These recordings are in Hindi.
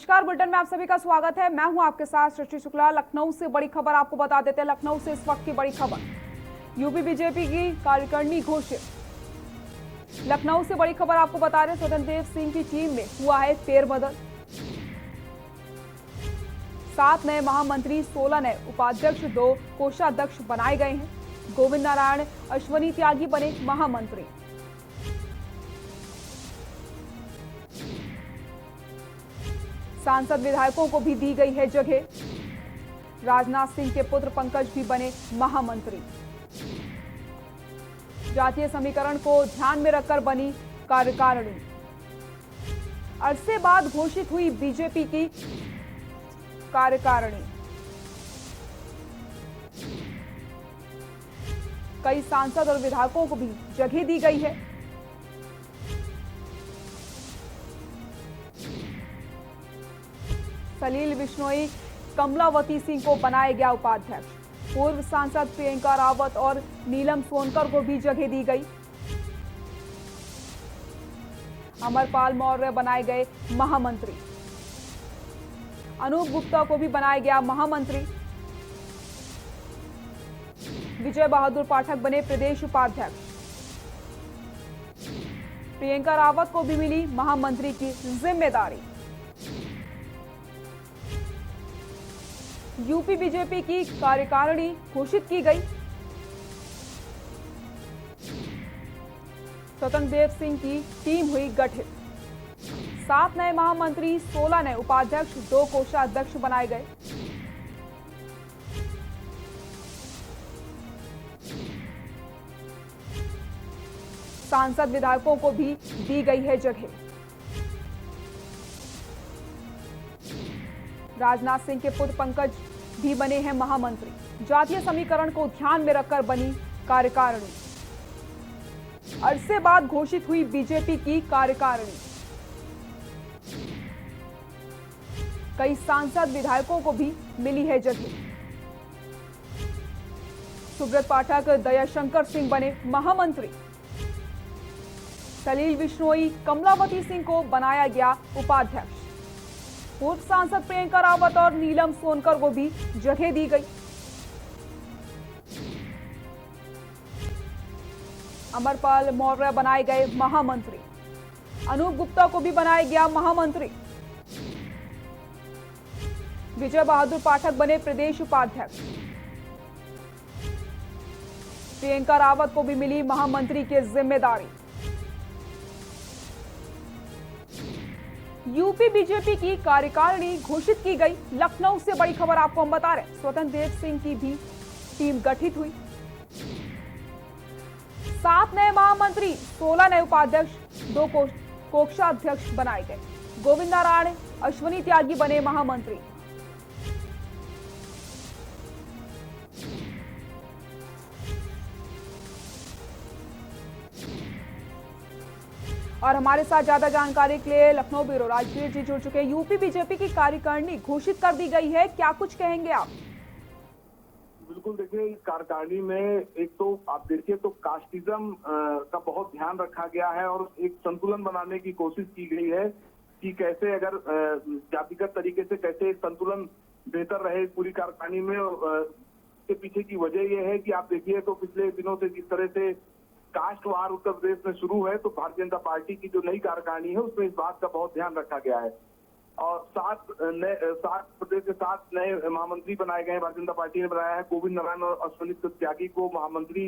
नमस्कार, बुलेटिन में आप सभी का स्वागत है। मैं हूं आपके साथ सृष्टि शुक्ला। लखनऊ से बड़ी खबर आपको बता देते हैं। लखनऊ से इस वक्त की बड़ी खबर, यूपी बीजेपी की कार्यकारिणी घोषित। लखनऊ से बड़ी खबर आपको बता रहे हैं, स्वतंत्र देव सिंह की टीम में हुआ है फेरबदल। 7 नए महामंत्री, 16 नए उपाध्यक्ष, 2 कोषाध्यक्ष बनाए गए हैं। गोविंद नारायण अश्वनी त्यागी बने महामंत्री। सांसद विधायकों को भी दी गई है जगह। राजनाथ सिंह के पुत्र पंकज भी बने महामंत्री। जातीय समीकरण को ध्यान में रखकर बनी कार्यकारिणी। अरसे बाद घोषित हुई बीजेपी की कार्यकारिणी। कई सांसद और विधायकों को भी जगह दी गई है। सलील बिश्नोई, कमलावती सिंह को बनाया गया उपाध्यक्ष। पूर्व सांसद प्रियंका रावत और नीलम सोनकर को भी जगह दी गई। अमरपाल मौर्य बनाए गए महामंत्री। अनूप गुप्ता को भी बनाया गया महामंत्री। विजय बहादुर पाठक बने प्रदेश उपाध्यक्ष। प्रियंका रावत को भी मिली महामंत्री की जिम्मेदारी। यूपी बीजेपी की कार्यकारिणी घोषित की गई। स्वतंत्र देव सिंह की टीम हुई गठित। 7 नए महामंत्री, 16 नए उपाध्यक्ष, 2 कोषाध्यक्ष बनाए गए। सांसद विधायकों को भी दी गई है जगह। राजनाथ सिंह के पुत्र पंकज भी बने हैं महामंत्री। जातीय समीकरण को ध्यान में रखकर बनी कार्यकारिणी। अरसे बाद घोषित हुई बीजेपी की कार्यकारिणी। कई सांसद विधायकों को भी मिली है जगह। सुब्रत पाठक, दयाशंकर सिंह बने महामंत्री। सलील बिश्नोई, कमलावती सिंह को बनाया गया उपाध्यक्ष। पूर्व सांसद प्रियंका रावत और नीलम सोनकर को भी जगह दी गई। अमरपाल मौर्य बनाए गए महामंत्री। अनूप गुप्ता को भी बनाया गया महामंत्री। विजय बहादुर पाठक बने प्रदेश उपाध्यक्ष। प्रियंका रावत को भी मिली महामंत्री की जिम्मेदारी। यूपी बीजेपी की कार्यकारिणी घोषित की गई। लखनऊ से बड़ी खबर आपको हम बता रहे हैं, स्वतंत्र देव सिंह की भी टीम गठित हुई। 7 नए महामंत्री, 16 नए उपाध्यक्ष, 2 कोषाध्यक्ष बनाए गए। गोविंद नारायण अश्वनी त्यागी बने महामंत्री। और हमारे साथ ज्यादा जानकारी के लिए लखनऊ ब्यूरो राजवीर जी जुड़ चुके हैं। यूपी बीजेपी की कार्यकारिणी घोषित कर दी गई है, क्या कुछ कहेंगे आप? बिल्कुल, देखिए इस कार्यकारिणी में एक तो आप देखिए तो कास्टिज्म का बहुत ध्यान रखा गया है और एक संतुलन बनाने की कोशिश की गई है कि कैसे अगर जातिगत तरीके से कैसे संतुलन बेहतर रहे पूरी कार्यकारिणी में। इसके पीछे की वजह यह है कि आप देखिए तो पिछले दिनों से जिस तरह से कास्ट वार उत्तर प्रदेश में शुरू है, तो भारतीय जनता पार्टी की जो नई कार्यकारिणी है उसमें इस बात का बहुत ध्यान रखा गया है। और 7 प्रदेश के 7 नए महामंत्री बनाए गए हैं। भारतीय जनता पार्टी ने बनाया है। गोविंद नारायण और अश्वनी त्यागी को महामंत्री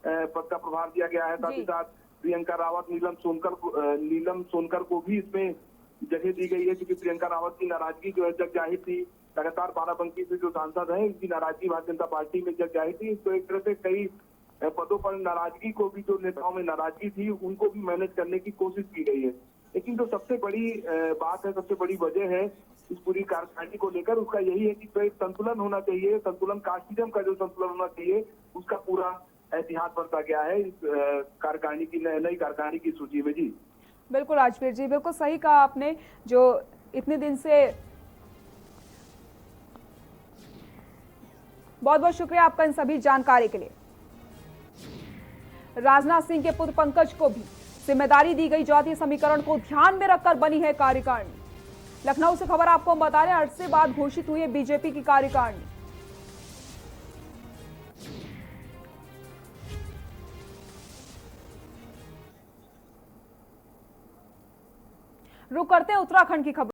पद का प्रभार दिया गया है। साथ ही साथ प्रियंका रावत, नीलम सोनकर को भी इसमें जगह दी गई है, क्योंकि प्रियंका रावत की नाराजगी जो है जग जाहिर थी। लगातार बाराबंकी से जो सांसद है, इनकी नाराजगी भारतीय जनता पार्टी में जग जाहिर थी। तो एक तरह से कई पदों पर नाराजगी को भी, जो नेताओं में नाराजगी थी, उनको भी मैनेज करने की कोशिश की गई है। लेकिन जो सबसे बड़ी बात है, सबसे बड़ी वजह है इस पूरी कार्यकारिणी को लेकर, उसका यही है कि तो एक संतुलन होना चाहिए। संतुलन, कास्टिज्म का जो संतुलन होना चाहिए, उसका पूरा एहतियात बरता गया है इस कार्यकारिणी की, नई कार्यकारिणी की सूची में। जी बिल्कुल राजवीर जी, बिल्कुल सही कहा आपने। जो इतने दिन से, बहुत बहुत शुक्रिया आपका इन सभी जानकारी के लिए। राजनाथ सिंह के पुत्र पंकज को भी जिम्मेदारी दी गई। जातीय समीकरण को ध्यान में रखकर बनी है कार्यकारिणी। लखनऊ से खबर आपको हम बता रहे हैं, अरसे बाद घोषित हुई है बीजेपी की कार्यकारिणी। रुक करते हैं उत्तराखंड की खबर।